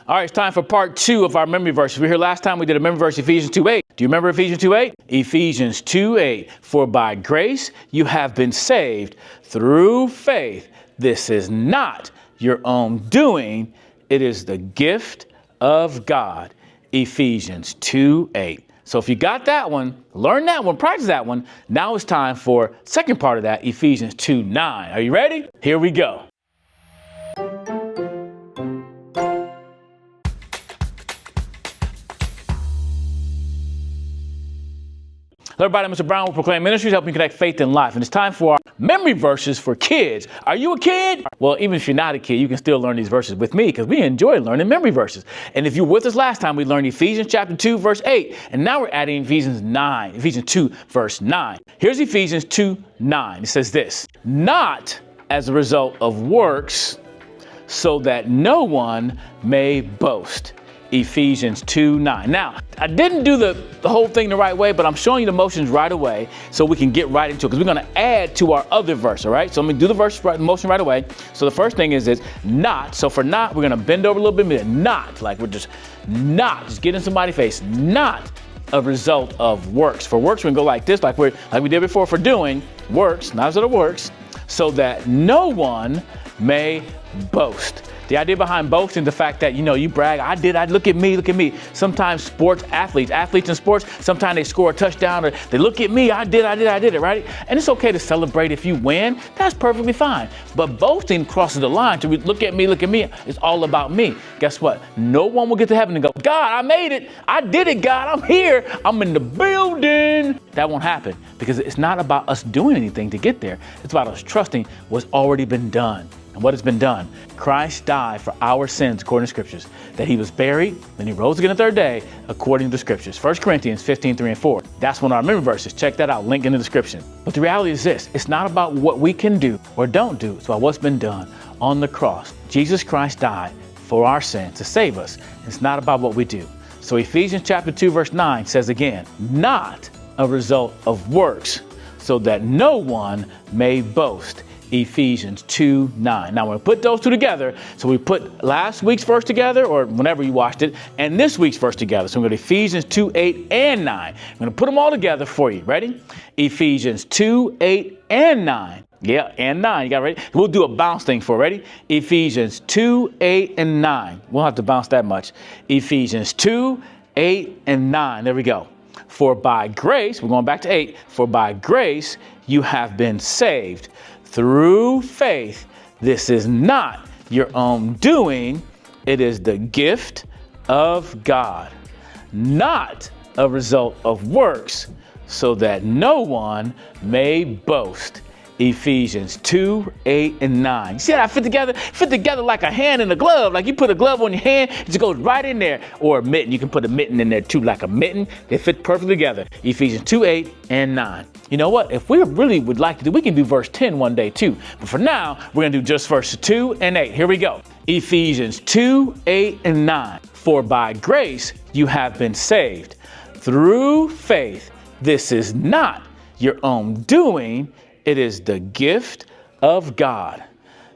All right, it's time for part 2 of our memory verses. We were here last time. We did a memory verse, Ephesians 2:8. Do you remember Ephesians 2:8? Ephesians 2:8. For by grace you have been saved through faith. This is not your own doing. It is the gift of God. Ephesians 2:8. So if you got that one, learn that one, practice that one. Now it's time for second part of that, Ephesians 2:9. Are you ready? Here we go. Hello, everybody. Mr. Brown with Proclaim Ministries, helping you connect faith and life. And it's time for our memory verses for kids. Are you a kid? Well, even if you're not a kid, you can still learn these verses with me because we enjoy learning memory verses. And if you were with us last time, we learned Ephesians chapter 2, verse 8. And now we're adding Ephesians 2, verse 9. Here's Ephesians 2:9. It says this, not as a result of works, so that no one may boast. Ephesians 2:9. Now, I didn't do the whole thing the right way, but I'm showing you the motions right away so we can get right into it because we're going to add to our other verse, all right? So let me do the motion right away. So the first thing is not. So for not, we're going to bend over a little bit. Not, like we're just get in somebody's face. Not a result of works. For works, we can go like this, like we did before for doing. Works, not as it works, so that no one may boast. The idea behind boasting, the fact that, you brag, look at me. Sometimes athletes in sports, sometimes they score a touchdown or they look at me, I did it, right? And it's okay to celebrate if you win. That's perfectly fine. But boasting crosses the line to look at me. It's all about me. Guess what? No one will get to heaven and go, God, I made it. I did it, God. I'm here. I'm in the building. That won't happen because it's not about us doing anything to get there. It's about us trusting what's already been done. And what has been done? Christ died for our sins, according to scriptures, that he was buried, then he rose again the third day, according to the scriptures. 1 Corinthians 15:3-4. That's one of our memory verses. Check that out. Link in the description. But the reality is this. It's not about what we can do or don't do. It's about what's been done on the cross. Jesus Christ died for our sins to save us. It's not about what we do. So Ephesians chapter 2, verse 9 says again, not a result of works, so that no one may boast. Ephesians 2:9. Now, we're going to put those two together. So we put last week's verse together, or whenever you watched it, and this week's verse together. So we're going to Ephesians 2:8 and 9. I'm going to put them all together for you. Ready? Ephesians 2:8 and 9. Yeah, and 9. You got it ready? We'll do a bounce thing for it. Ready? Ephesians 2:8 and 9. We'll have to bounce that much. Ephesians 2:8 and 9. There we go. For by grace, we're going back to 8. For by grace you have been saved through faith. This is not your own doing. It is the gift of God, not a result of works, so that no one may boast. Ephesians 2:8 and 9. You see how that fit together like a hand in a glove. Like you put a glove on your hand, it just goes right in there. Or a mitten. You can put a mitten in there too, like a mitten. They fit perfectly together. Ephesians 2:8 and 9. You know what? If we really would like to do, we can do verse 10 one day too. But for now, we're going to do just verses 2 and 8. Here we go. Ephesians 2:8 and 9. For by grace you have been saved through faith. This is not your own doing. It is the gift of God,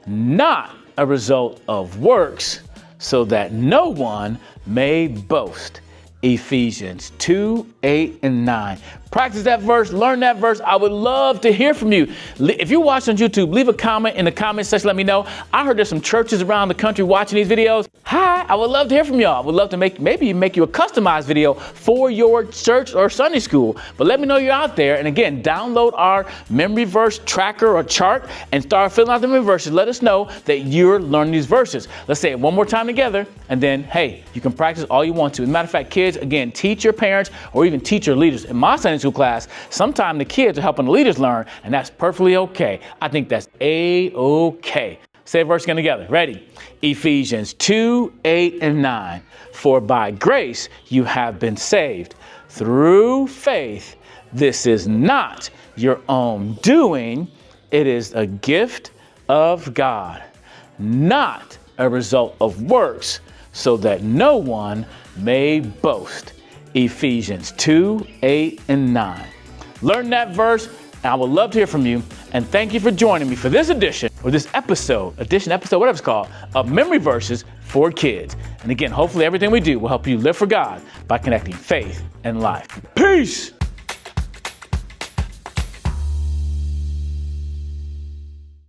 not a result of works, so that no one may boast. Ephesians 2:8 and 9. Practice that verse, learn that verse. I would love to hear from you. If you watch on YouTube, leave a comment in the comment section. Let me know. I heard there's some churches around the country watching these videos. Hi, I would love to hear from y'all. I would love to make you a customized video for your church or Sunday school. But let me know you're out there. And again, download our memory verse tracker or chart and start filling out the memory verses. Let us know that you're learning these verses. Let's say it one more time together. And then, hey, you can practice all you want to. As a matter of fact, kids, again, teach your parents or even teach your leaders. In my Sunday school class, sometimes the kids are helping the leaders learn, and that's perfectly okay. I think that's A-okay. Say a verse again together. Ready? Ephesians 2:8 and 9. For by grace you have been saved through faith. This is not your own doing. It is a gift of God, not a result of works, so that no one may boast. Ephesians 2:8 and 9. Learn that verse, and I would love to hear from you. And thank you for joining me for this episode, whatever it's called, of Memory Verses for kids. And again, hopefully everything we do will help you live for God by connecting faith and life. Peace.